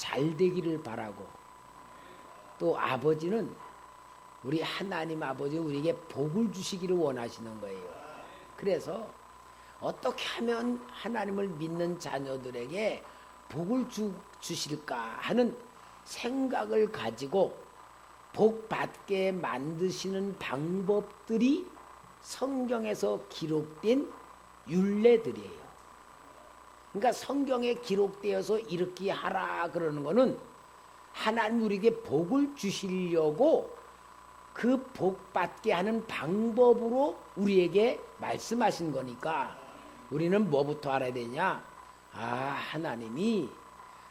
잘 되기를 바라고, 또 아버지는 우리 하나님 아버지 우리에게 복을 주시기를 원하시는 거예요. 그래서 어떻게 하면 하나님을 믿는 자녀들에게 복을 주실까 하는 생각을 가지고 복 받게 만드시는 방법들이 성경에서 기록된 율례들이에요. 그러니까 성경에 기록되어서 이렇게 하라 그러는 거는 하나님 우리에게 복을 주시려고 그 복 받게 하는 방법으로 우리에게 말씀하신 거니까 우리는 뭐부터 알아야 되냐? 아, 하나님이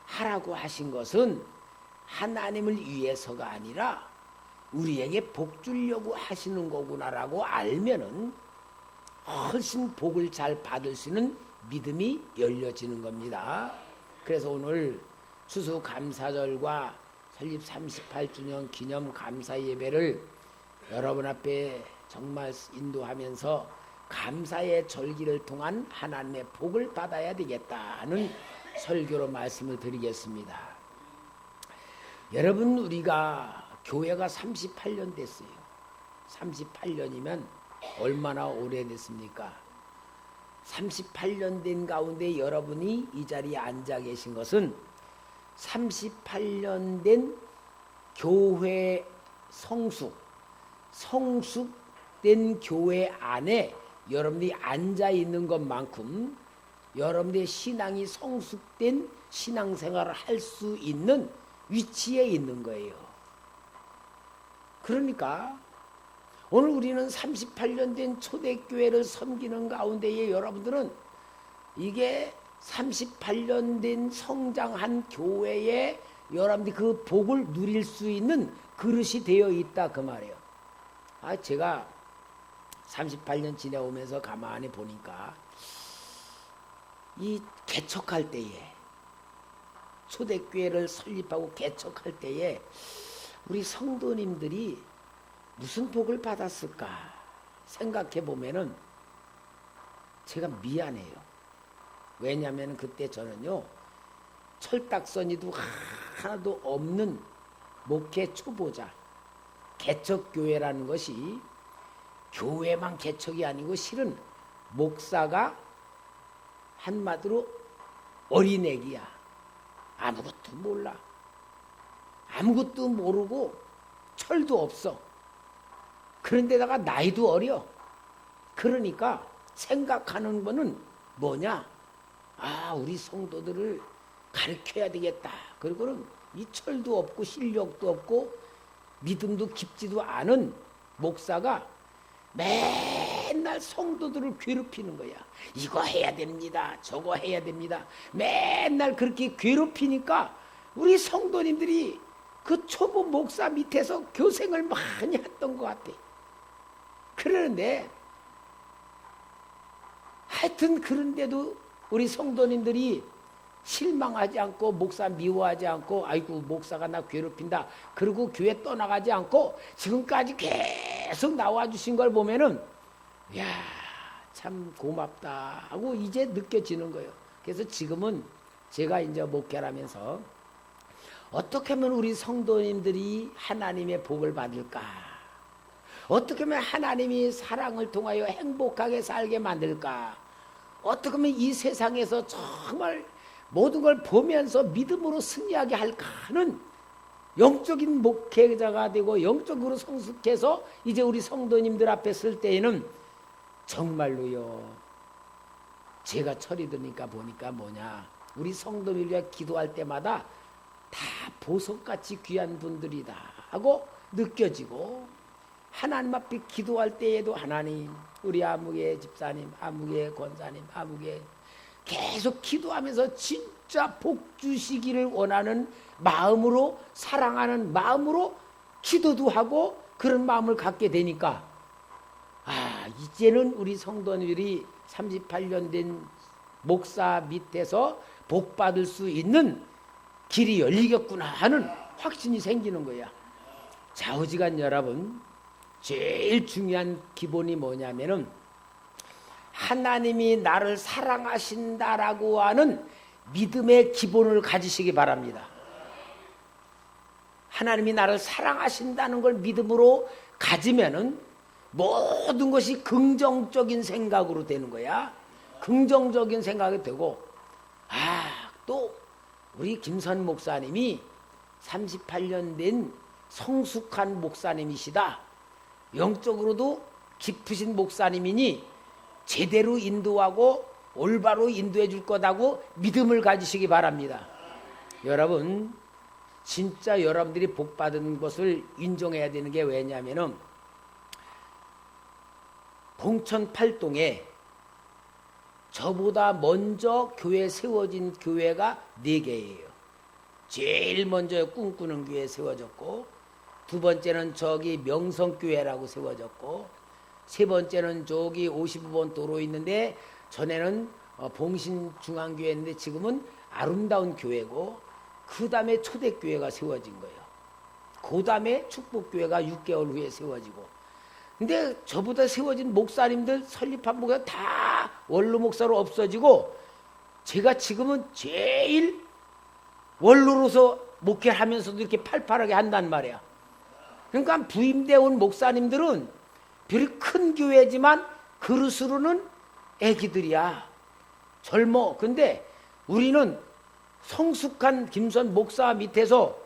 하라고 하신 것은 하나님을 위해서가 아니라 우리에게 복 주려고 하시는 거구나라고 알면은 훨씬 복을 잘 받을 수 있는 믿음이 열려지는 겁니다. 그래서 오늘 추수감사절과 설립 38주년 기념 감사 예배를 여러분 앞에 정말 인도하면서 감사의 절기를 통한 하나님의 복을 받아야 되겠다는 설교로 말씀을 드리겠습니다. 여러분, 우리가 교회가 38년 됐어요. 38년이면 얼마나 오래됐습니까? 38년 된 가운데 여러분이 이 자리에 앉아 계신 것은 38년 된 교회 성숙된 교회 안에 여러분들이 앉아 있는 것만큼 여러분들의 신앙이 성숙된 신앙생활을 할 수 있는 위치에 있는 거예요. 그러니까 오늘 우리는 38년 된 초대교회를 섬기는 가운데에 여러분들은 이게 38년 된 성장한 교회에 여러분들이 그 복을 누릴 수 있는 그릇이 되어 있다 그 말이에요. 제가 38년 지내오면서 가만히 보니까 이 개척할 때에 초대교회를 설립하고 개척할 때에 우리 성도님들이 무슨 복을 받았을까 생각해 보면은 제가 미안해요. 왜냐하면 그때 저는요 철딱서니도 하나도 없는 목회 초보자, 개척교회라는 것이 교회만 개척이 아니고 실은 목사가 한마디로 어린애기야. 아무것도 몰라. 아무것도 모르고 철도 없어. 그런데다가 나이도 어려. 그러니까 생각하는 거는 뭐냐? 우리 성도들을 가르쳐야 되겠다. 그리고는 이 철도 없고 실력도 없고 믿음도 깊지도 않은 목사가 맨날 성도들을 괴롭히는 거야. 이거 해야 됩니다. 저거 해야 됩니다. 맨날 그렇게 괴롭히니까 우리 성도님들이 그 초보 목사 밑에서 교생을 많이 했던 것 같아. 그러는데 하여튼 그런데도 우리 성도님들이 실망하지 않고 목사 미워하지 않고 아이고 목사가 나 괴롭힌다 그리고 교회 떠나가지 않고 지금까지 계속 나와주신 걸 보면은 야, 참 고맙다 하고 이제 느껴지는 거예요. 그래서 지금은 제가 이제 목회를 하면서 어떻게 하면 우리 성도님들이 하나님의 복을 받을까? 어떻게 하면 하나님이 사랑을 통하여 행복하게 살게 만들까? 어떻게 하면 이 세상에서 정말 모든 걸 보면서 믿음으로 승리하게 할까 하는 영적인 목회자가 되고 영적으로 성숙해서 이제 우리 성도님들 앞에 쓸 때에는 정말로요. 제가 철이 드니까 보니까 뭐냐. 우리 성도님을 위해 기도할 때마다 다 보석같이 귀한 분들이다 하고 느껴지고 하나님 앞에 기도할 때에도 하나님 우리 아무개 집사님 아무개 권사님 아무개 계속 기도하면서 진짜 복 주시기를 원하는 마음으로 사랑하는 마음으로 기도도 하고 그런 마음을 갖게 되니까 이제는 우리 성도들이 38년 된 목사 밑에서 복 받을 수 있는 길이 열리겠구나 하는 확신이 생기는 거야. 좌우지간 여러분, 제일 중요한 기본이 뭐냐면은 하나님이 나를 사랑하신다라고 하는 믿음의 기본을 가지시기 바랍니다. 하나님이 나를 사랑하신다는 걸 믿음으로 가지면은 모든 것이 긍정적인 생각으로 되는 거야. 긍정적인 생각이 되고, 또 우리 김선 목사님이 38년 된 성숙한 목사님이시다. 영적으로도 깊으신 목사님이니 제대로 인도하고 올바로 인도해 줄 거다고 믿음을 가지시기 바랍니다. 여러분, 진짜 여러분들이 복 받은 것을 인정해야 되는 게 왜냐면은 봉천 팔동에 저보다 먼저 교회 세워진 교회가 4개예요. 제일 먼저 꿈꾸는 교회 세워졌고, 두 번째는 저기 명성교회라고 세워졌고, 세 번째는 저기 55번 도로 있는데 전에는 봉신중앙교회인데 지금은 아름다운 교회고, 그 다음에 초대교회가 세워진 거예요. 그 다음에 축복교회가 6개월 후에 세워지고. 근데 저보다 세워진 목사님들 설립한 목사 다 원로 목사로 없어지고, 제가 지금은 제일 원로로서 목회하면서도 이렇게 팔팔하게 한단 말이야. 그러니까 부임되어 온 목사님들은 별이 큰 교회지만 그릇으로는 애기들이야. 젊어. 근데 우리는 성숙한 김선 목사 밑에서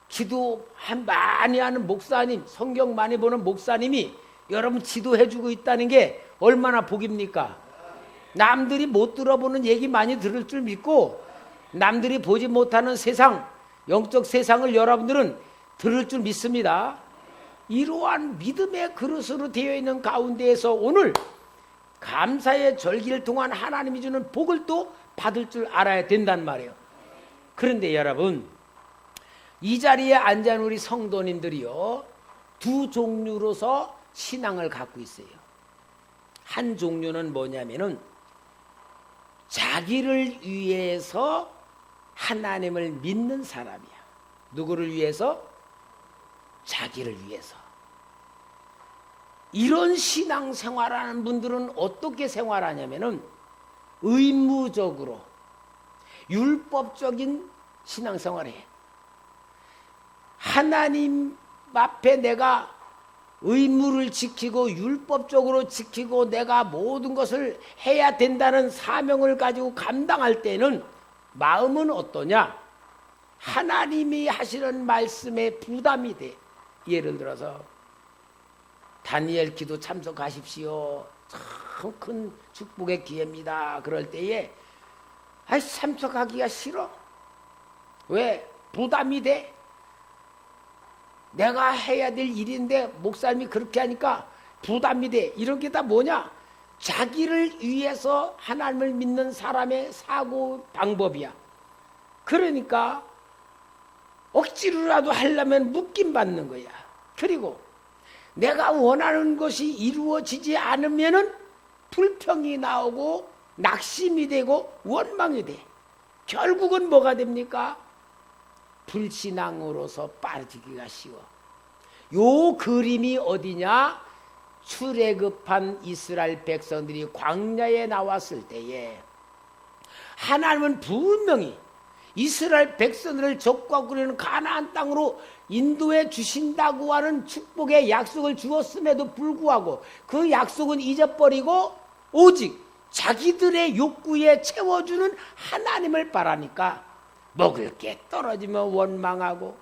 기도 많이 하는 목사님, 성경 많이 보는 목사님이 여러분 지도해주고 있다는 게 얼마나 복입니까? 남들이 못 들어보는 얘기 많이 들을 줄 믿고, 남들이 보지 못하는 세상, 영적 세상을 여러분들은 들을 줄 믿습니다. 이러한 믿음의 그릇으로 되어 있는 가운데에서 오늘 감사의 절기를 통한 하나님이 주는 복을 또 받을 줄 알아야 된단 말이에요. 그런데 여러분, 이 자리에 앉은 우리 성도님들이요, 두 종류로서 신앙을 갖고 있어요. 한 종류는 뭐냐면은 자기를 위해서 하나님을 믿는 사람이야. 누구를 위해서? 자기를 위해서. 이런 신앙생활하는 분들은 어떻게 생활하냐면은 의무적으로 율법적인 신앙생활을 해. 하나님 앞에 내가 의무를 지키고 율법적으로 지키고 내가 모든 것을 해야 된다는 사명을 가지고 감당할 때는 마음은 어떠냐? 하나님이 하시는 말씀에 부담이 돼. 예를 들어서 다니엘 기도 참석하십시오. 참 큰 축복의 기회입니다. 그럴 때에 참석하기가 싫어. 왜? 부담이 돼. 내가 해야 될 일인데 목사님이 그렇게 하니까 부담이 돼. 이런 게 다 뭐냐? 자기를 위해서 하나님을 믿는 사람의 사고 방법이야. 그러니까 억지로라도 하려면 묶임 받는 거야. 그리고 내가 원하는 것이 이루어지지 않으면은 불평이 나오고 낙심이 되고 원망이 돼. 결국은 뭐가 됩니까? 불신앙으로서 빠지기가 쉬워. 요 그림이 어디냐? 출애굽한 이스라엘 백성들이 광야에 나왔을 때에 하나님은 분명히 이스라엘 백성들을 적과 꾸리는 가나안 땅으로 인도해 주신다고 하는 축복의 약속을 주었음에도 불구하고 그 약속은 잊어버리고 오직 자기들의 욕구에 채워주는 하나님을 바라니까 먹을 게 떨어지면 원망하고,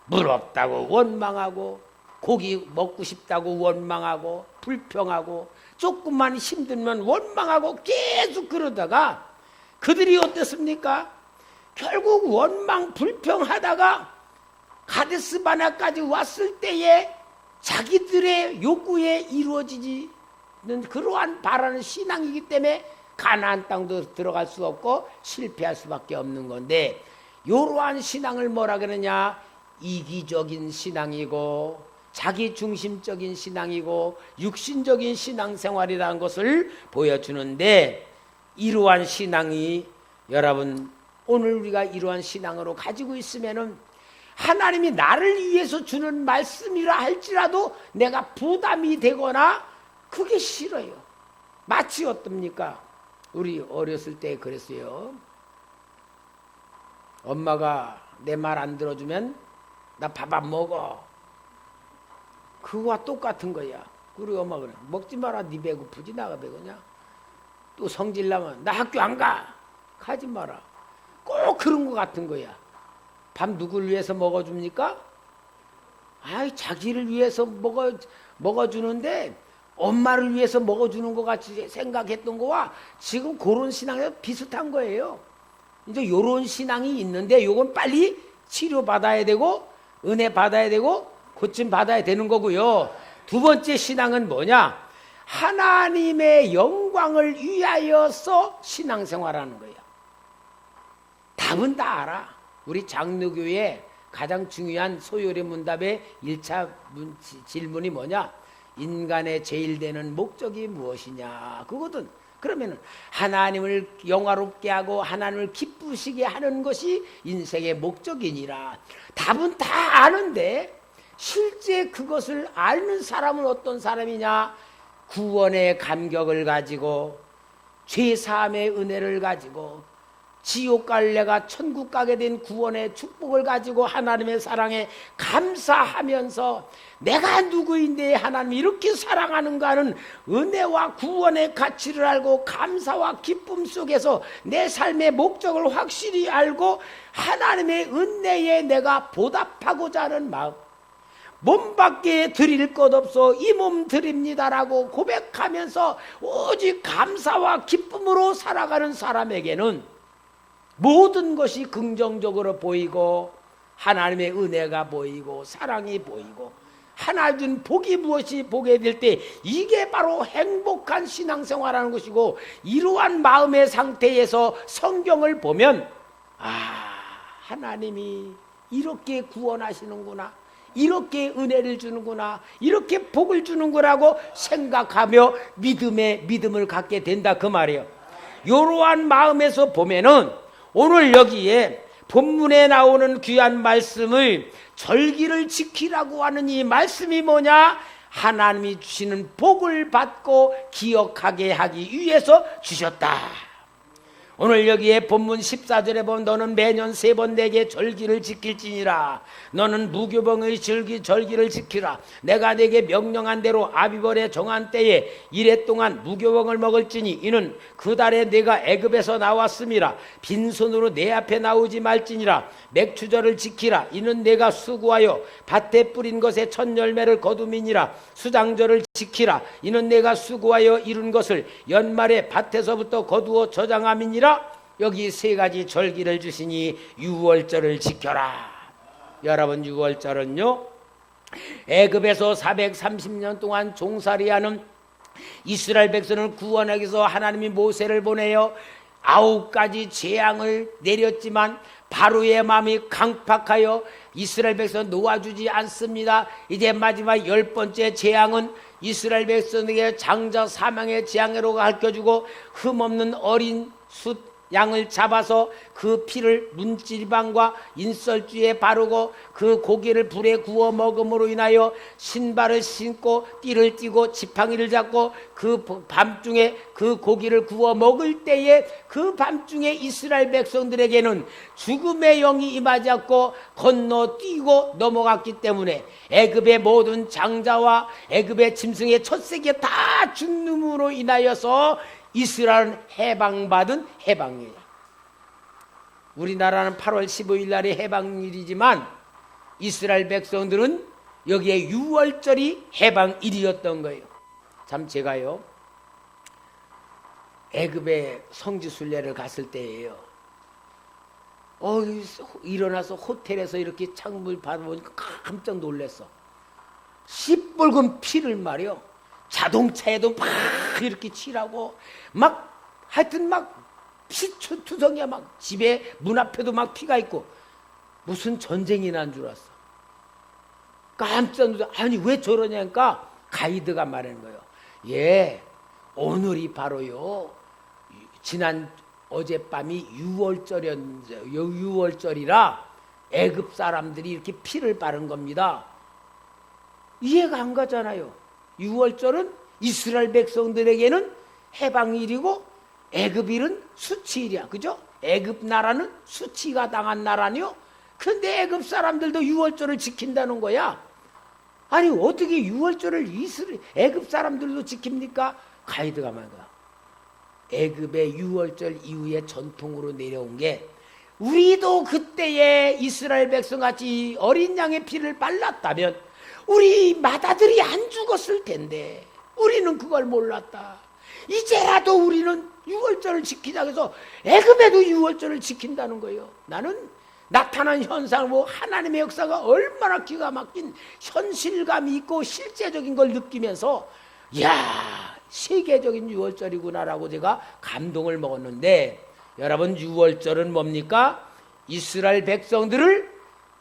물 없다고 원망하고, 고기 먹고 싶다고 원망하고, 불평하고, 조금만 힘들면 원망하고 계속 그러다가 그들이 어땠습니까? 결국 원망 불평하다가 가데스 바네까지 왔을 때에 자기들의 욕구에 이루어지는 그러한 바라는 신앙이기 때문에 가나안 땅도 들어갈 수 없고 실패할 수밖에 없는 건데, 이러한 신앙을 뭐라 그러냐? 이기적인 신앙이고 자기 중심적인 신앙이고 육신적인 신앙생활이라는 것을 보여주는데, 이러한 신앙이 여러분 오늘 우리가 이러한 신앙으로 가지고 있으면은 하나님이 나를 위해서 주는 말씀이라 할지라도 내가 부담이 되거나 그게 싫어요. 마치 어떻습니까? 우리 어렸을 때 그랬어요. 엄마가 내 말 안 들어주면 나 밥 안 먹어. 그거와 똑같은 거야. 그리고 엄마가 그래. 먹지 마라. 네 배고프지 나가 배고냐. 또 성질나면 나 학교 안 가. 가지 마라. 꼭 그런 거 같은 거야. 밥 누굴 위해서 먹어줍니까? 아이 자기를 위해서 먹어주는데 엄마를 위해서 먹어주는 것 같이 생각했던 거와 지금 그런 신앙이 비슷한 거예요. 이제 요런 신앙이 있는데 요건 빨리 치료받아야 되고 은혜 받아야 되고 고침 받아야 되는 거고요. 두 번째 신앙은 뭐냐? 하나님의 영광을 위하여서 신앙생활하는 거예요. 답은 다 알아. 우리 장로교회 가장 중요한 소요리 문답의 1차 질문이 뭐냐? 인간의 제일 되는 목적이 무엇이냐? 그거든. 그러면은 하나님을 영화롭게 하고 하나님을 기쁘시게 하는 것이 인생의 목적이니라. 답은 다 아는데 실제 그것을 아는 사람은 어떤 사람이냐? 구원의 감격을 가지고 죄사함의 은혜를 가지고 지옥 갈 내가 천국 가게 된 구원의 축복을 가지고 하나님의 사랑에 감사하면서 내가 누구인데 하나님이 이렇게 사랑하는가 하는 은혜와 구원의 가치를 알고 감사와 기쁨 속에서 내 삶의 목적을 확실히 알고 하나님의 은혜에 내가 보답하고자 하는 마음, 몸밖에 드릴 것 없어 이 몸 드립니다라고 고백하면서 오직 감사와 기쁨으로 살아가는 사람에게는 모든 것이 긍정적으로 보이고 하나님의 은혜가 보이고 사랑이 보이고 하나 준 복이 무엇이 보게 될 때 이게 바로 행복한 신앙생활하는 것이고, 이러한 마음의 상태에서 성경을 보면 하나님이 이렇게 구원하시는구나, 이렇게 은혜를 주는구나, 이렇게 복을 주는구나라고 생각하며 믿음을 갖게 된다 그 말이에요. 이러한 마음에서 보면은 오늘 여기에 본문에 나오는 귀한 말씀을 절기를 지키라고 하는 이 말씀이 뭐냐? 하나님이 주시는 복을 받고 기억하게 하기 위해서 주셨다. 오늘 여기에 본문 14절에 보면 너는 매년 3번 내게 절기를 지킬지니라. 너는 무교병의 절기를 지키라. 내가 내게 명령한 대로 아비벌에 정한 때에 이래 동안 무교병을 먹을지니 이는 그 달에 내가 애굽에서 나왔음이라. 빈손으로 내 앞에 나오지 말지니라. 맥추절을 지키라. 이는 내가 수고하여 밭에 뿌린 것에 첫 열매를 거둠이니라. 수장절을 지키라. 이는 내가 수고하여 이룬 것을 연말에 밭에서부터 거두어 저장함이니라. 여기 3가지 절기를 주시니 유월절을 지켜라. 여러분, 유월절은요, 애굽에서 430년 동안 종살이하는 이스라엘 백성을 구원하기 위해서 하나님이 모세를 보내요 9가지 재앙을 내렸지만 바로의 마음이 강팍하여 이스라엘 백성 놓아주지 않습니다. 이제 마지막 10번째 재앙은 이스라엘 백성에게 장자 사망의 재앙으로 가르쳐주고 흠없는 어린 숫 양을 잡아서 그 피를 문지방과 인설주에 바르고 그 고기를 불에 구워 먹음으로 인하여 신발을 신고 띠를 띠고 지팡이를 잡고 그 밤중에 그 고기를 구워 먹을 때에 그 밤중에 이스라엘 백성들에게는 죽음의 영이 임하지 않고 건너뛰고 넘어갔기 때문에 애굽의 모든 장자와 애굽의 짐승의 첫새끼가 다 죽음으로 인하여서 이스라엘은 해방받은 해방일이야. 우리나라는 8월 15일 날이 해방일이지만 이스라엘 백성들은 여기에 6월절이 해방일이었던 거예요. 참 제가요 애굽에 성지순례를 갔을 때예요. 일어나서 호텔에서 이렇게 창문을 바라보니까 깜짝 놀랐어. 시뻘건 피를 말이요. 자동차에도 막 이렇게 칠하고 막 하여튼 막 피투성이야. 막 집에 문 앞에도 막 피가 있고 무슨 전쟁이 난 줄 알았어. 깜짝 놀라. 아니 왜 저러냐니까 가이드가 말하는 거예요. 예, 오늘이 바로요 지난 어젯밤이 6월절이라 애굽 사람들이 이렇게 피를 바른 겁니다. 이해가 안 가잖아요. 6월절은 이스라엘 백성들에게는 해방일이고 애굽일은 수치일이야. 그죠? 애굽 나라는 수치가 당한 나라니요. 근데 애굽 사람들도 유월절을 지킨다는 거야. 아니 어떻게 유월절을 애굽 사람들도 지킵니까? 가이드가 말이야. 애굽의 유월절 이후에 전통으로 내려온 게, 우리도 그때에 이스라엘 백성같이 어린 양의 피를 발랐다면 우리 맏아들이 안 죽었을 텐데 우리는 그걸 몰랐다. 이제라도 우리는 유월절을 지키자 해서 애굽에도 유월절을 지킨다는 거예요. 나는 나타난 현상을 보고 하나님의 역사가 얼마나 기가 막힌 현실감이 있고 실제적인 걸 느끼면서, 이야, 세계적인 유월절이구나라고 제가 감동을 먹었는데, 여러분, 유월절은 뭡니까? 이스라엘 백성들을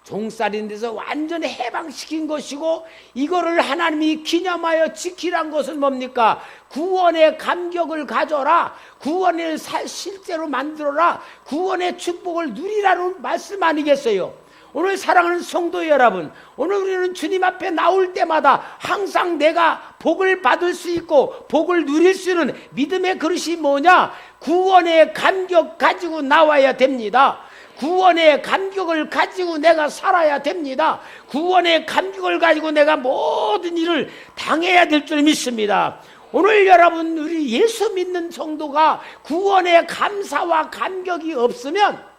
종살인 데서 완전히 해방시킨 것이고, 이거를 하나님이 기념하여 지키란 것은 뭡니까? 구원의 감격을 가져라, 구원을 실제로 만들어라, 구원의 축복을 누리라는 말씀 아니겠어요? 오늘 사랑하는 성도 여러분, 오늘 우리는 주님 앞에 나올 때마다 항상 내가 복을 받을 수 있고 복을 누릴 수 있는 믿음의 그릇이 뭐냐? 구원의 감격 가지고 나와야 됩니다. 구원의 감격을 가지고 내가 살아야 됩니다. 구원의 감격을 가지고 내가 모든 일을 당해야 될 줄 믿습니다. 오늘 여러분, 우리 예수 믿는 성도가 구원의 감사와 감격이 없으면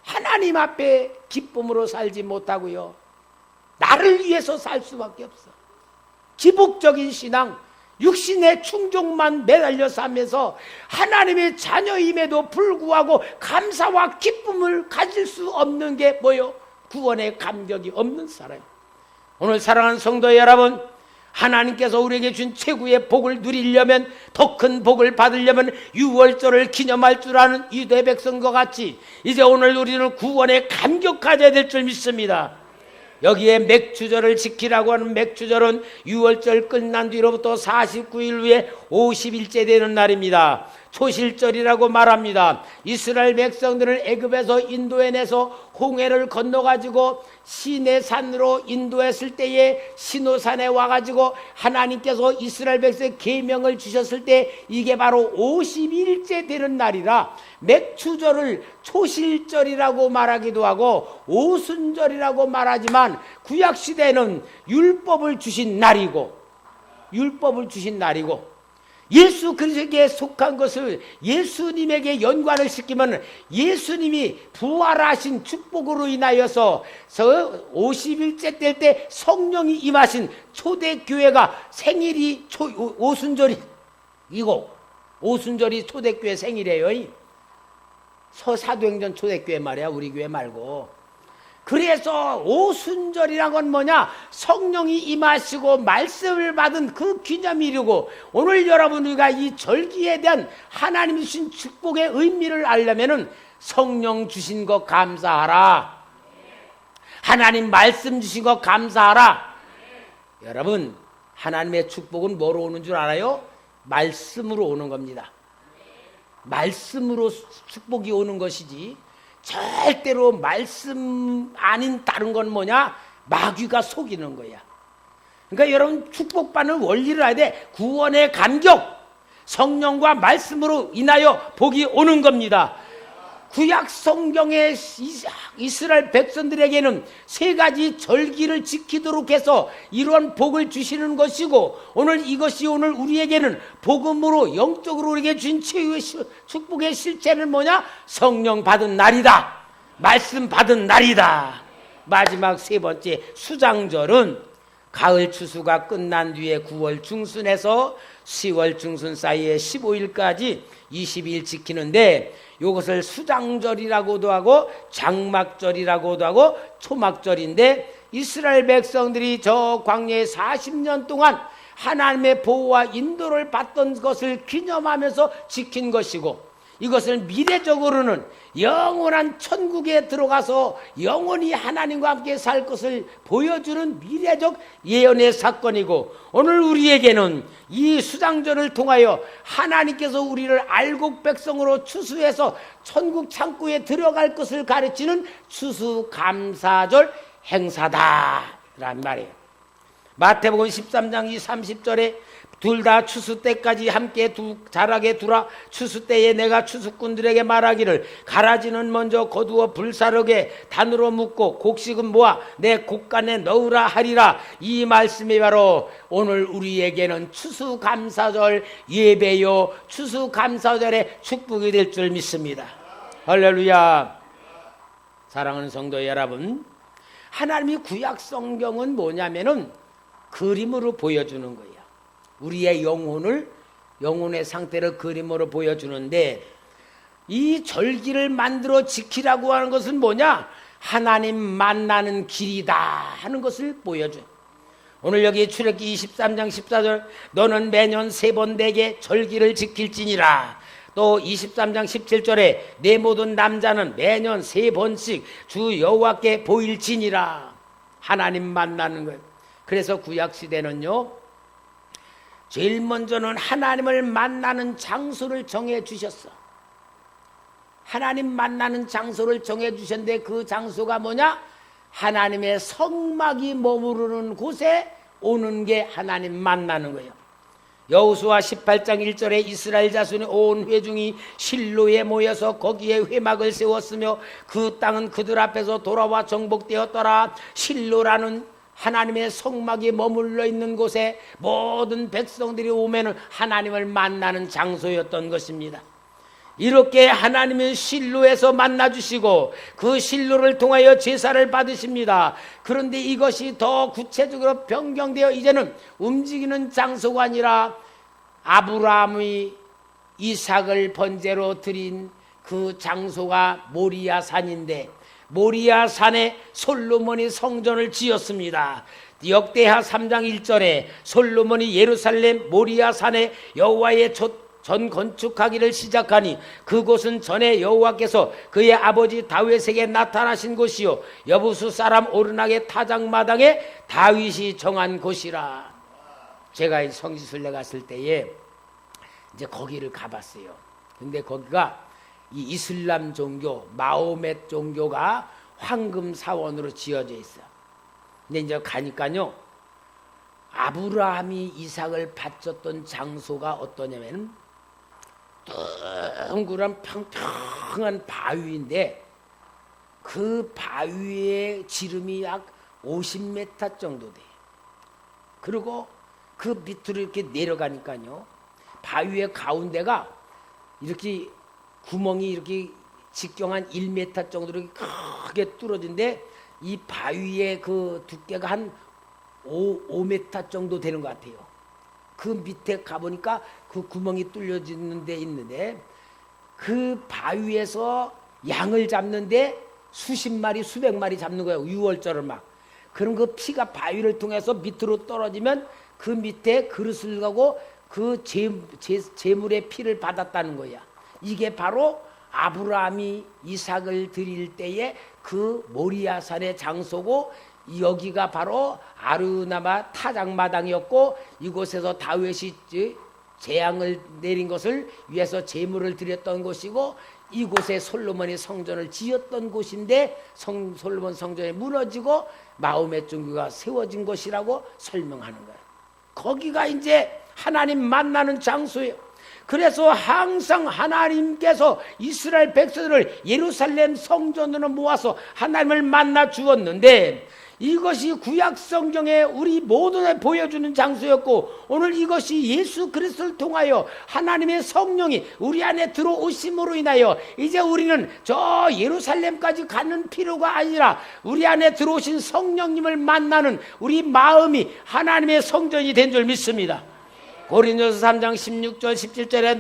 하나님 앞에 기쁨으로 살지 못하고요, 나를 위해서 살 수밖에 없어. 기복적인 신앙, 육신의 충족만 매달려 살면서 하나님의 자녀임에도 불구하고 감사와 기쁨을 가질 수 없는 게 뭐요? 구원의 감격이 없는 사람. 오늘 사랑하는 성도 여러분, 하나님께서 우리에게 준 최고의 복을 누리려면, 더 큰 복을 받으려면 유월절을 기념할 줄 아는 유대 백성과 같이 이제 오늘 우리는 구원의 감격 가져야 될 줄 믿습니다. 여기에 맥주절을 지키라고 하는 맥주절은 유월절 끝난 뒤로부터 49일 후에 50일째 되는 날입니다. 초실절이라고 말합니다. 이스라엘 백성들을 애굽에서 인도해 내서 홍해를 건너가지고 시내산으로 인도했을 때에 시노산에 와가지고 하나님께서 이스라엘 백성에 계명을 주셨을 때 이게 바로 50일째 되는 날이라 맥추절을 초실절이라고 말하기도 하고 오순절이라고 말하지만, 구약시대에는 율법을 주신 날이고 예수 그리스도에게 속한 것을 예수님에게 연관을 시키면 예수님이 부활하신 축복으로 인하여서 50일째 될 때 성령이 임하신 초대교회가 생일이 오순절이고, 오순절이 초대교회 생일이에요. 사도행전 초대교회 말이야, 우리 교회 말고. 그래서 오순절이란 건 뭐냐? 성령이 임하시고 말씀을 받은 그 기념일이고, 오늘 여러분 우리가 이 절기에 대한 하나님이 주신 축복의 의미를 알려면은 성령 주신 것 감사하라, 하나님 말씀 주신 것 감사하라. 여러분, 하나님의 축복은 뭐로 오는 줄 알아요? 말씀으로 오는 겁니다. 말씀으로 축복이 오는 것이지, 절대로 말씀 아닌 다른 건 뭐냐? 마귀가 속이는 거야. 그러니까 여러분, 축복받는 원리를 알아야 돼. 구원의 감격, 성령과 말씀으로 인하여 복이 오는 겁니다. 구약 성경의 이스라엘 백성들에게는 세 가지 절기를 지키도록 해서 이러한 복을 주시는 것이고, 오늘 이것이 오늘 우리에게는 복음으로 영적으로 우리에게 준 최후의 축복의 실체는 뭐냐? 성령 받은 날이다, 말씀 받은 날이다. 마지막 세 번째 수장절은 가을 추수가 끝난 뒤에 9월 중순에서 10월 중순 사이에 15일까지 20일 지키는데, 이것을 수장절이라고도 하고 장막절이라고도 하고 초막절인데, 이스라엘 백성들이 저 광야에 40년 동안 하나님의 보호와 인도를 받던 것을 기념하면서 지킨 것이고, 이것을 미래적으로는 영원한 천국에 들어가서 영원히 하나님과 함께 살 것을 보여주는 미래적 예언의 사건이고, 오늘 우리에게는 이 수장절을 통하여 하나님께서 우리를 알곡 백성으로 추수해서 천국 창고에 들어갈 것을 가르치는 추수감사절 행사다 라는 말이에요. 마태복음 13장 30절에 둘 다 추수 때까지 함께 자라게 두라. 추수 때에 내가 추수꾼들에게 말하기를 가라지는 먼저 거두어 불사르게 단으로 묶고 곡식은 모아 내 곡간에 넣으라 하리라. 이 말씀이 바로 오늘 우리에게는 추수감사절 예배요 추수감사절의 축복이 될 줄 믿습니다. 할렐루야. 사랑하는 성도 여러분, 하나님이 구약 성경은 뭐냐면은 그림으로 보여주는 거예요. 우리의 영혼의 상태를 그림으로 보여주는데, 이 절기를 만들어 지키라고 하는 것은 뭐냐? 하나님 만나는 길이다 하는 것을 보여줘요. 오늘 여기 출애굽기 23장 14절 너는 매년 3번 내게 절기를 지킬지니라. 또 23장 17절에 내 모든 남자는 매년 3번씩 주 여호와께 보일지니라. 하나님 만나는 거예요. 그래서 구약시대는요, 제일 먼저는 하나님을 만나는 장소를 정해 주셨어. 하나님 만나는 장소를 정해 주셨는데 그 장소가 뭐냐? 하나님의 성막이 머무르는 곳에 오는 게 하나님 만나는 거예요. 여호수아 18장 1절에 이스라엘 자손의 온 회중이 실로에 모여서 거기에 회막을 세웠으며 그 땅은 그들 앞에서 돌아와 정복되었더라. 실로라는 하나님의 성막이 머물러 있는 곳에 모든 백성들이 오면은 하나님을 만나는 장소였던 것입니다. 이렇게 하나님은 실로에서 만나주시고 그 실로를 통하여 제사를 받으십니다. 그런데 이것이 더 구체적으로 변경되어 이제는 움직이는 장소가 아니라 아브라함이 이삭을 번제로 드린 그 장소가 모리아 산인데, 모리아 산에 솔로몬이 성전을 지었습니다. 역대하 3장 1절에 솔로몬이 예루살렘 모리아 산에 여호와의 전 건축하기를 시작하니 그곳은 전에 여호와께서 그의 아버지 다윗에게 나타나신 곳이요 여부수 사람 오르락의 타작마당에 다윗이 정한 곳이라. 제가 성지순례 갔을 때에 이제 거기를 가봤어요. 근데 거기가 이 이슬람 종교 마호멧 종교가 황금 사원으로 지어져 있어. 근데 이제 가니까요, 아브라함이 이삭을 바쳤던 장소가 어떠냐면 둥그런 평평한 바위인데 그 바위의 지름이 약 50m 정도 돼. 그리고 그 밑으로 이렇게 내려가니까요, 바위의 가운데가 이렇게 구멍이 이렇게 직경 한 1m 정도로 크게 뚫어진데 이 바위의 그 두께가 한 5m 정도 되는 것 같아요. 그 밑에 가보니까 그 구멍이 뚫려지는 데 있는데 그 바위에서 양을 잡는데 수십 마리 수백 마리 잡는 거예요. 6월절을 막. 그럼 그 피가 바위를 통해서 밑으로 떨어지면 그 밑에 그릇을 가고 그 제물의 피를 받았다는 거야. 이게 바로 아브라함이 이삭을 드릴 때에 그 모리아산의 장소고, 여기가 바로 아르나마 타작마당이었고, 이곳에서 다윗이 재앙을 내린 것을 위해서 제물을 드렸던 곳이고, 이곳에 솔로몬이 성전을 지었던 곳인데 솔로몬 성전이 무너지고 마호멧 종교가 세워진 것이라고 설명하는 거예요. 거기가 이제 하나님 만나는 장소예요. 그래서 항상 하나님께서 이스라엘 백성들을 예루살렘 성전으로 모아서 하나님을 만나 주었는데, 이것이 구약 성경에 우리 모두에 보여주는 장소였고, 오늘 이것이 예수 그리스도를 통하여 하나님의 성령이 우리 안에 들어오심으로 인하여 이제 우리는 저 예루살렘까지 가는 필요가 아니라 우리 안에 들어오신 성령님을 만나는 우리 마음이 하나님의 성전이 된 줄 믿습니다. 고린도서 3장 16절 17절에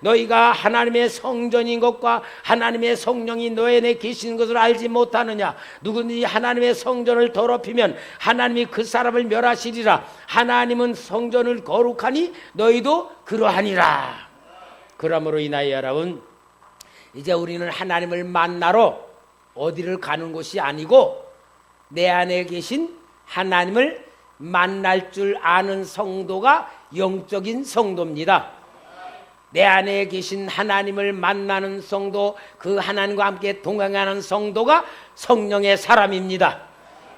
너희가 하나님의 성전인 것과 하나님의 성령이 너희 안에 계시는 것을 알지 못하느냐. 누구든지 하나님의 성전을 더럽히면 하나님이 그 사람을 멸하시리라. 하나님은 성전을 거룩하니 너희도 그러하니라. 그러므로 인하여 여러분, 이제 우리는 하나님을 만나러 어디를 가는 곳이 아니고 내 안에 계신 하나님을 만날 줄 아는 성도가 영적인 성도입니다. 내 안에 계신 하나님을 만나는 성도, 그 하나님과 함께 동행하는 성도가 성령의 사람입니다.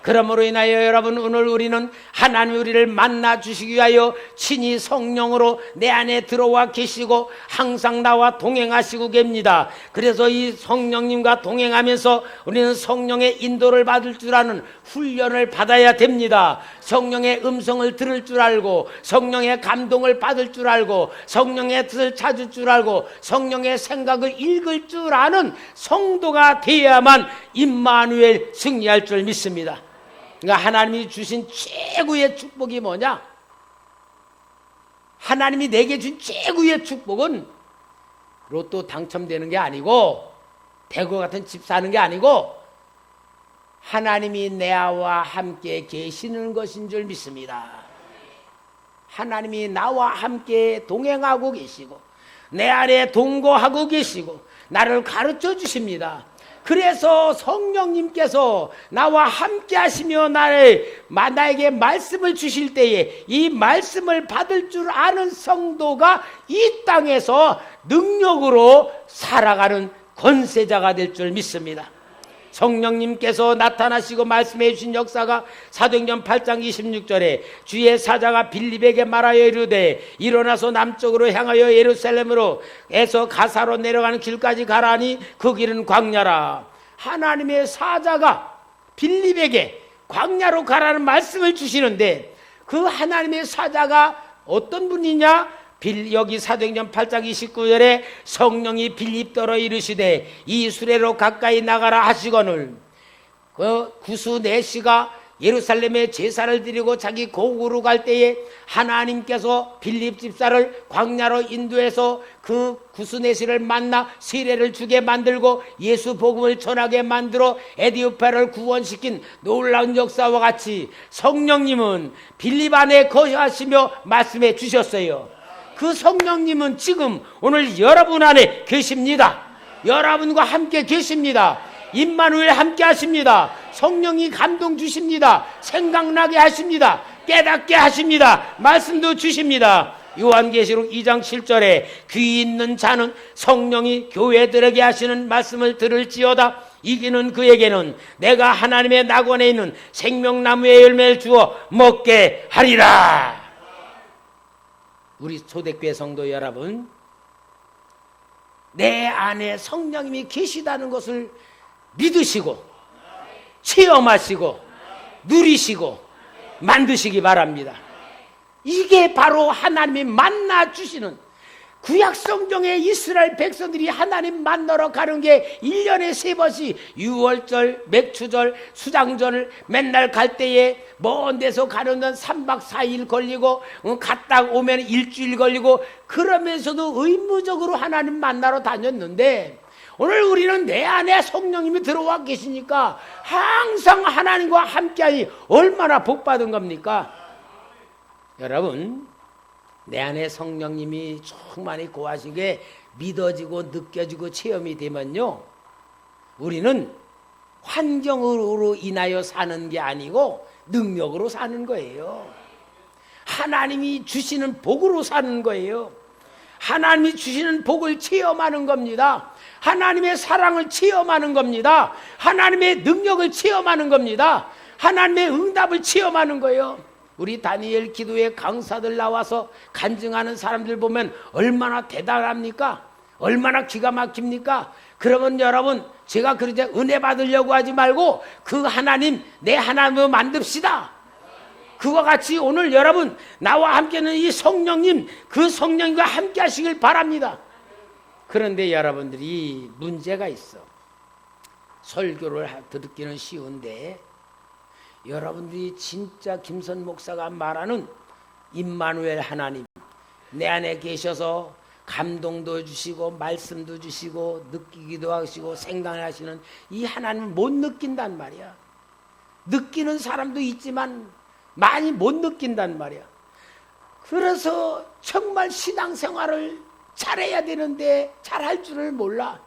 그러므로 인하여 여러분, 오늘 우리는 하나님이 우리를 만나 주시기 위하여 친히 성령으로 내 안에 들어와 계시고 항상 나와 동행하시고 계십니다. 그래서 이 성령님과 동행하면서 우리는 성령의 인도를 받을 줄 아는 훈련을 받아야 됩니다. 성령의 음성을 들을 줄 알고, 성령의 감동을 받을 줄 알고, 성령의 뜻을 찾을 줄 알고, 성령의 생각을 읽을 줄 아는 성도가 되어야만 임마누엘 승리할 줄 믿습니다. 그러니까 하나님이 주신 최고의 축복이 뭐냐? 하나님이 내게 준 최고의 축복은 로또 당첨되는 게 아니고, 대구 같은 집 사는 게 아니고, 하나님이 내와 함께 계시는 것인 줄 믿습니다. 하나님이 나와 함께 동행하고 계시고 내 안에 동거하고 계시고 나를 가르쳐 주십니다. 그래서 성령님께서 나와 함께 하시며 나에게 말씀을 주실 때에 이 말씀을 받을 줄 아는 성도가 이 땅에서 능력으로 살아가는 권세자가 될 줄 믿습니다. 성령님께서 나타나시고 말씀해 주신 역사가 사도행전 8장 26절에 주의 사자가 빌립에게 말하여 이르되 일어나서 남쪽으로 향하여 예루살렘으로 에서 가사로 내려가는 길까지 가라니 그 길은 광야라. 하나님의 사자가 빌립에게 광야로 가라는 말씀을 주시는데, 그 하나님의 사자가 어떤 분이냐? 여기 사도행전 8장 29절에 성령이 빌립더러 이르시되 이 수레로 가까이 나가라 하시거늘, 그 구수 내시가 예루살렘에 제사를 드리고 자기 고국으로 갈 때에 하나님께서 빌립 집사를 광야로 인도해서 그 구수 내시를 만나 세례를 주게 만들고 예수 복음을 전하게 만들어 에디오피아를 구원시킨 놀라운 역사와 같이 성령님은 빌립 안에 거하시며 말씀해 주셨어요. 그 성령님은 지금 오늘 여러분 안에 계십니다. 여러분과 함께 계십니다. 임마누엘 함께 하십니다. 성령이 감동 주십니다. 생각나게 하십니다. 깨닫게 하십니다. 말씀도 주십니다. 요한계시록 2장 7절에 귀 있는 자는 성령이 교회들에게 하시는 말씀을 들을지어다. 이기는 그에게는 내가 하나님의 낙원에 있는 생명나무의 열매를 주어 먹게 하리라. 우리 초대교회 성도 여러분, 내 안에 성령님이 계시다는 것을 믿으시고 체험하시고 누리시고 만드시기 바랍니다. 이게 바로 하나님이 만나 주시는, 구약 성경에 이스라엘 백성들이 하나님 만나러 가는 게 1년에 3번씩 유월절, 맥추절, 수장절을 맨날 갈 때에 먼 데서 가는 건 3박 4일 걸리고 갔다 오면 일주일 걸리고, 그러면서도 의무적으로 하나님 만나러 다녔는데, 오늘 우리는 내 안에 성령님이 들어와 계시니까 항상 하나님과 함께하니 얼마나 복받은 겁니까? 여러분, 내 안에 성령님이 충만히 고하시게 믿어지고 느껴지고 체험이 되면요, 우리는 환경으로 인하여 사는 게 아니고 능력으로 사는 거예요. 하나님이 주시는 복으로 사는 거예요. 하나님이 주시는 복을 체험하는 겁니다. 하나님의 사랑을 체험하는 겁니다. 하나님의 능력을 체험하는 겁니다. 하나님의 응답을 체험하는 거예요. 우리 다니엘 기도회 강사들 나와서 간증하는 사람들 보면 얼마나 대단합니까? 얼마나 기가 막힙니까? 그러면 여러분, 제가 그러자 은혜 받으려고 하지 말고 그 하나님, 내 하나님으로 만듭시다. 그와 같이 오늘 여러분, 나와 함께는 이 성령님, 그 성령과 함께 하시길 바랍니다. 그런데 여러분들이 문제가 있어. 설교를 듣기는 쉬운데 여러분들이 진짜 김선 목사가 말하는 임마누엘 하나님, 내 안에 계셔서 감동도 주시고 말씀도 주시고 느끼기도 하시고 생각하시는 이 하나님을 못 느낀단 말이야. 느끼는 사람도 있지만 많이 못 느낀단 말이야. 그래서 정말 신앙생활을 잘해야 되는데 잘할 줄을 몰라.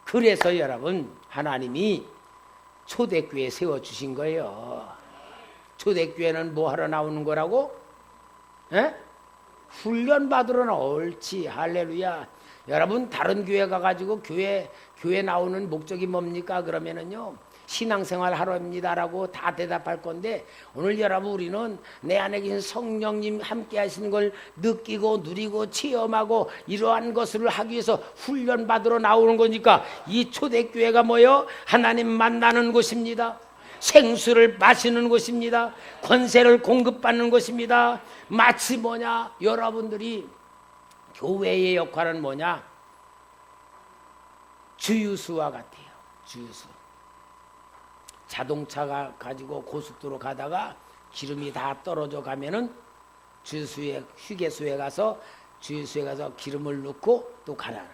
그래서 여러분, 하나님이 초대교회 세워주신 거예요. 초대교회는 뭐 하러 나오는 거라고? 훈련 받으러 옳지. 할렐루야. 여러분, 다른 교회 가가지고 교회 나오는 목적이 뭡니까? 그러면은요, 신앙생활 하러 합니다라고 다 대답할 건데, 오늘 여러분 우리는 내 안에 계신 성령님 함께 하시는 걸 느끼고 누리고 체험하고 이러한 것을 하기 위해서 훈련 받으러 나오는 거니까, 이 초대교회가 뭐요? 하나님 만나는 곳입니다. 생수를 마시는 곳입니다. 권세를 공급받는 곳입니다. 마치 뭐냐? 여러분들이 교회의 역할은 뭐냐? 주유수와 같아요. 주유수. 자동차가 가지고 고속도로 가다가 기름이 다 떨어져 가면은 주유수에, 휴게소에 가서 주유수에 가서 기름을 넣고 또 가라.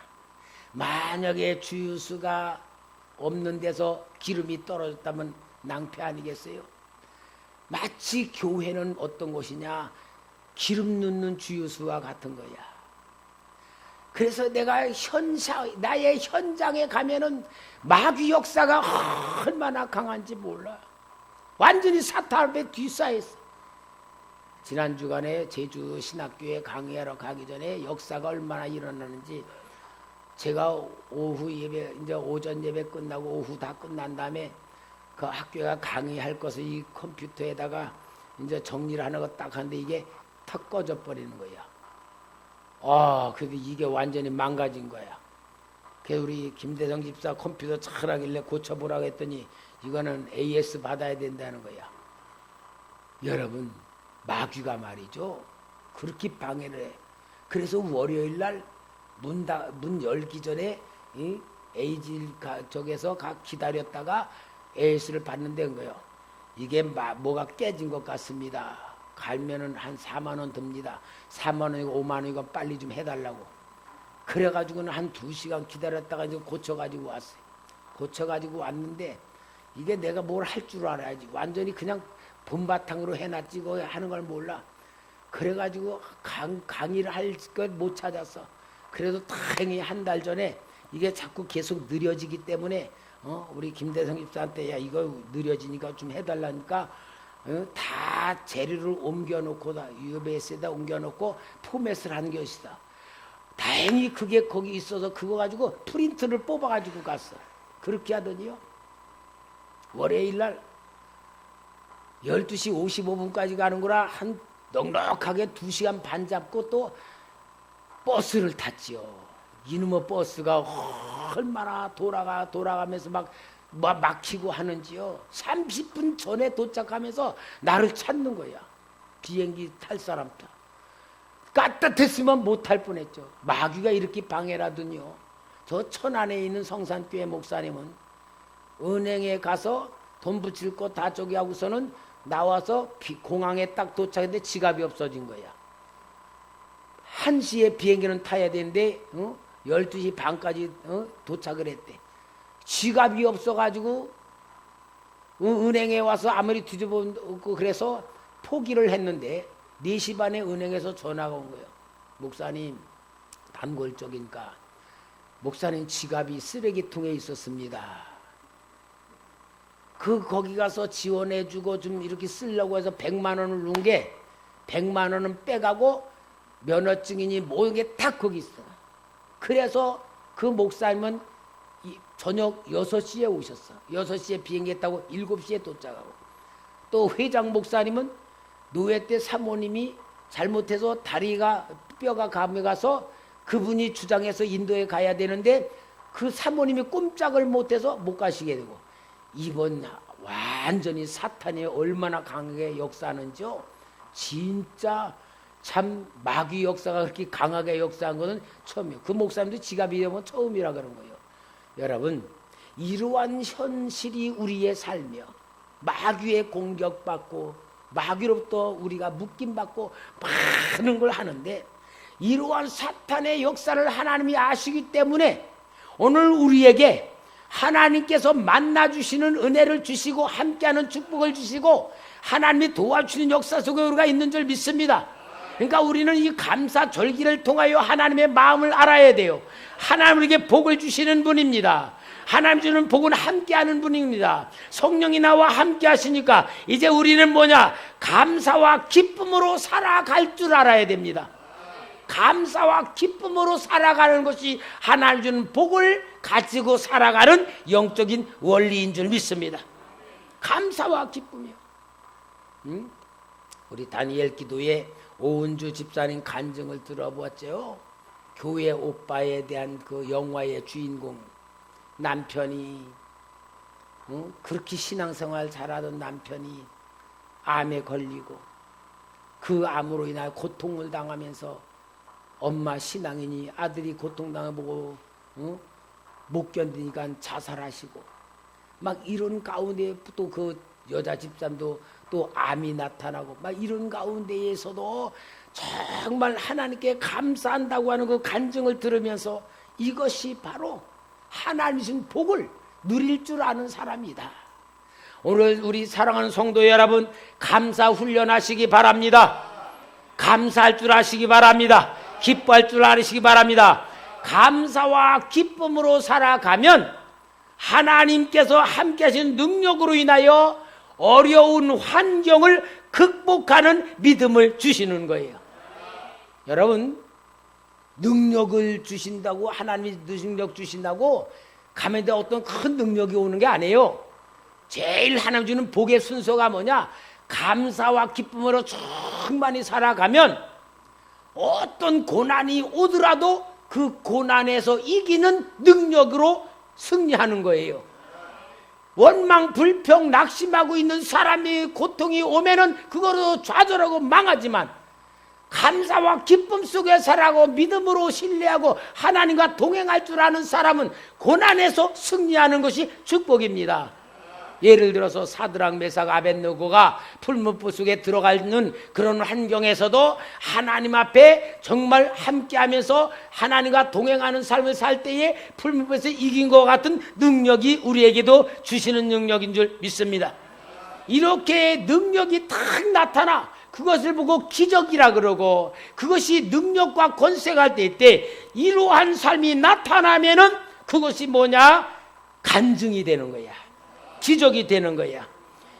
만약에 주유수가 없는 데서 기름이 떨어졌다면 낭패 아니겠어요? 마치 교회는 어떤 곳이냐? 기름 넣는 주유수와 같은 거야. 그래서 내가 나의 현장에 가면은 마귀 역사가 얼마나 강한지 몰라. 완전히 사탄 앞에 뒤싸였어. 지난 주간에 제주 신학교에 강의하러 가기 전에 역사가 얼마나 일어나는지, 제가 오후 예배, 이제 오전 예배 끝나고 오후 다 끝난 다음에 그 학교가 강의할 것을 이 컴퓨터에다가 이제 정리를 하는 거 딱 하는데 이게 탁 꺼져 버리는 거야. 그래도 이게 완전히 망가진 거야. 그래서 우리 김대성 집사 컴퓨터 잘하길래 고쳐보라고 했더니 이거는 AS 받아야 된다는 거야. 여러분, 마귀가 말이죠, 그렇게 방해를 해. 그래서 월요일 날 문 열기 전에 AG 쪽에서 기다렸다가 AS를 받는데 온 거예요. 이게 뭐가 깨진 것 같습니다. 갈면은 한 4만 원 듭니다. 4만 원이고 5만 원이고 빨리 좀 해달라고. 그래가지고는 한 2시간 기다렸다가 이제 고쳐가지고 왔어요. 고쳐가지고 왔는데 이게 내가 뭘 할 줄 알아야지. 완전히 그냥 본바탕으로 해놨지 그 하는 걸 몰라. 그래가지고 강의를 할 걸 못 찾았어. 그래도 다행히 한 달 전에 이게 자꾸 계속 느려지기 때문에 우리 김대성 집사한테 야 이거 느려지니까 좀 해달라니까 다 재료를 옮겨놓고 다 UBS에다 옮겨놓고 포맷을 한 것이다. 다행히 그게 거기 있어서 그거 가지고 프린트를 뽑아가지고 갔어. 그렇게 하더니요, 월요일날 12시 55분까지 가는 거라 한 넉넉하게 2시간 반 잡고 또 버스를 탔지요. 이놈의 버스가 얼마나 돌아가면서 막 막히고 하는지요. 30분 전에 도착하면서 나를 찾는 거야. 비행기 탈 사람도. 까뜻했으면 못할 뻔했죠. 마귀가 이렇게 방해라더니요. 저 천안에 있는 성산교회 목사님은 은행에 가서 돈 붙일 거 다 저기 하고서는 나와서 공항에 딱 도착했는데 지갑이 없어진 거야. 1시에 비행기는 타야 되는데 12시 반까지 도착을 했대. 지갑이 없어가지고 은행에 와서 아무리 뒤져보고 그래서 포기를 했는데 4시 반에 은행에서 전화가 온 거예요. 목사님, 단골 쪽이니까 목사님 지갑이 쓰레기통에 있었습니다. 거기 가서 지원해주고 좀 이렇게 쓰려고 해서 100만 원을 넣은 게 100만 원은 빼가고 면허증이니 모든 게 다 거기 있어. 그래서 그 목사님은 저녁 6시에 오셨어. 6시에 비행기 타고 7시에 도착하고, 또 회장 목사님은 노회 때 사모님이 잘못해서 다리가 뼈가 감겨가서 그분이 주장해서 인도에 가야 되는데 그 사모님이 꼼짝을 못해서 못 가시게 되고, 이번 완전히 사탄이 얼마나 강하게 역사하는지요. 진짜 참 마귀 역사가 그렇게 강하게 역사한 것은 처음이에요. 그 목사님도 지갑이 되면 처음이라 그런 거예요. 여러분, 이러한 현실이 우리의 삶이요. 마귀의 공격받고 마귀로부터 우리가 묶임받고 많은 걸 하는데, 이러한 사탄의 역사를 하나님이 아시기 때문에 오늘 우리에게 하나님께서 만나주시는 은혜를 주시고 함께하는 축복을 주시고 하나님이 도와주시는 역사 속에 우리가 있는 줄 믿습니다. 그러니까 우리는 이 감사절기를 통하여 하나님의 마음을 알아야 돼요. 하나님 우리에게 복을 주시는 분입니다. 하나님 주는 복은 함께하는 분입니다. 성령이 나와 함께 하시니까 이제 우리는 뭐냐? 감사와 기쁨으로 살아갈 줄 알아야 됩니다. 감사와 기쁨으로 살아가는 것이 하나님 주는 복을 가지고 살아가는 영적인 원리인 줄 믿습니다. 감사와 기쁨이요. 우리 다니엘 기도에 오은주 집사님 간증을 들어보았죠. 교회 오빠에 대한 그 영화의 주인공 남편이 그렇게 신앙생활 잘하던 남편이 암에 걸리고 그 암으로 인하여 고통을 당하면서 엄마 신앙인이 아들이 고통당해보고 못 견디니까 자살하시고 막 이런 가운데 또 그 여자 집사님도 또 암이 나타나고 막 이런 가운데에서도 정말 하나님께 감사한다고 하는 그 간증을 들으면서 이것이 바로 하나님 주신 복을 누릴 줄 아는 사람이다. 오늘 우리 사랑하는 성도 여러분, 감사 훈련하시기 바랍니다. 감사할 줄 아시기 바랍니다. 기뻐할 줄 아시기 바랍니다. 감사와 기쁨으로 살아가면 하나님께서 함께 하신 능력으로 인하여 어려운 환경을 극복하는 믿음을 주시는 거예요. 여러분, 능력을 주신다고, 하나님이 능력 주신다고 가면 어떤 큰 능력이 오는 게 아니에요. 제일 하나님 주는 복의 순서가 뭐냐? 감사와 기쁨으로 충만히 살아가면 어떤 고난이 오더라도 그 고난에서 이기는 능력으로 승리하는 거예요. 원망, 불평, 낙심하고 있는 사람이 고통이 오면은 그거로 좌절하고 망하지만 감사와 기쁨 속에 살아가고 믿음으로 신뢰하고 하나님과 동행할 줄 아는 사람은 고난에서 승리하는 것이 축복입니다. 예를 들어서 사드락, 메삭, 아벳느고가 풀무불 속에 들어가는 그런 환경에서도 하나님 앞에 정말 함께하면서 하나님과 동행하는 삶을 살 때에 풀무불에서 이긴 것 같은 능력이 우리에게도 주시는 능력인 줄 믿습니다. 이렇게 능력이 딱 나타나 그것을 보고 기적이라 그러고 그것이 능력과 권세가 될 때 이러한 삶이 나타나면은 그것이 뭐냐? 간증이 되는 거야. 기적이 되는 거야.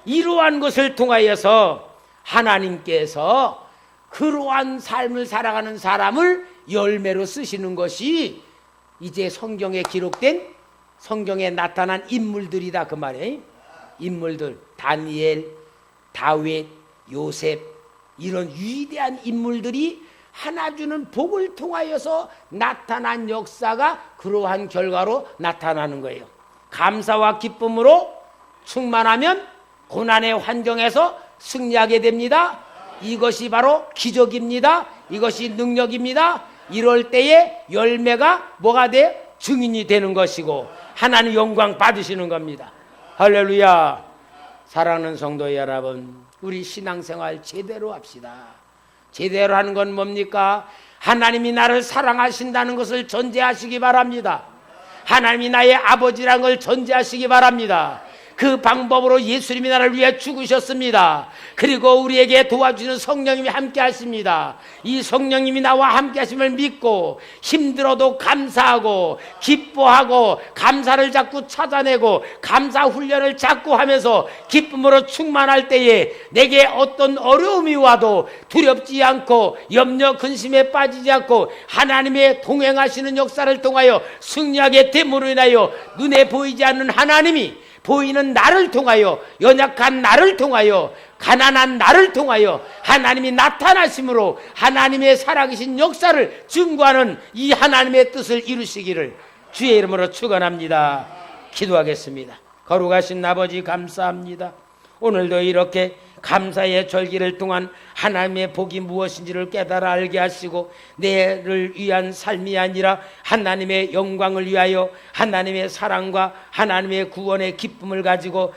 이러한 것을 통하여서 하나님께서 그러한 삶을 살아가는 사람을 열매로 쓰시는 것이 이제 성경에 기록된 성경에 나타난 인물들이다 그 말이에요. 인물들, 다니엘, 다윗, 요셉, 이런 위대한 인물들이 하나 주는 복을 통하여서 나타난 역사가 그러한 결과로 나타나는 거예요. 감사와 기쁨으로 충만하면 고난의 환경에서 승리하게 됩니다. 이것이 바로 기적입니다. 이것이 능력입니다. 이럴 때에 열매가 뭐가 돼? 증인이 되는 것이고 하나님 영광 받으시는 겁니다. 할렐루야. 사랑하는 성도 여러분, 우리 신앙생활 제대로 합시다. 제대로 하는 건 뭡니까? 하나님이 나를 사랑하신다는 것을 전제하시기 바랍니다. 하나님이 나의 아버지라는 걸 전제하시기 바랍니다. 그 방법으로 예수님이 나를 위해 죽으셨습니다. 그리고 우리에게 도와주는 성령님이 함께 하십니다. 이 성령님이 나와 함께 하심을 믿고 힘들어도 감사하고 기뻐하고 감사를 자꾸 찾아내고 감사 훈련을 자꾸 하면서 기쁨으로 충만할 때에 내게 어떤 어려움이 와도 두렵지 않고 염려 근심에 빠지지 않고 하나님의 동행하시는 역사를 통하여 승리하게 됨으로 인하여 눈에 보이지 않는 하나님이 보이는 나를 통하여 연약한 나를 통하여 가난한 나를 통하여 하나님이 나타나심으로 하나님의 살아계신 역사를 증거하는 이 하나님의 뜻을 이루시기를 주의 이름으로 축원합니다. 기도하겠습니다. 거룩하신 아버지 감사합니다. 오늘도 이렇게 감사의 절기를 통한 하나님의 복이 무엇인지를 깨달아 알게 하시고 내를 위한 삶이 아니라 하나님의 영광을 위하여 하나님의 사랑과 하나님의 구원의 기쁨을 가지고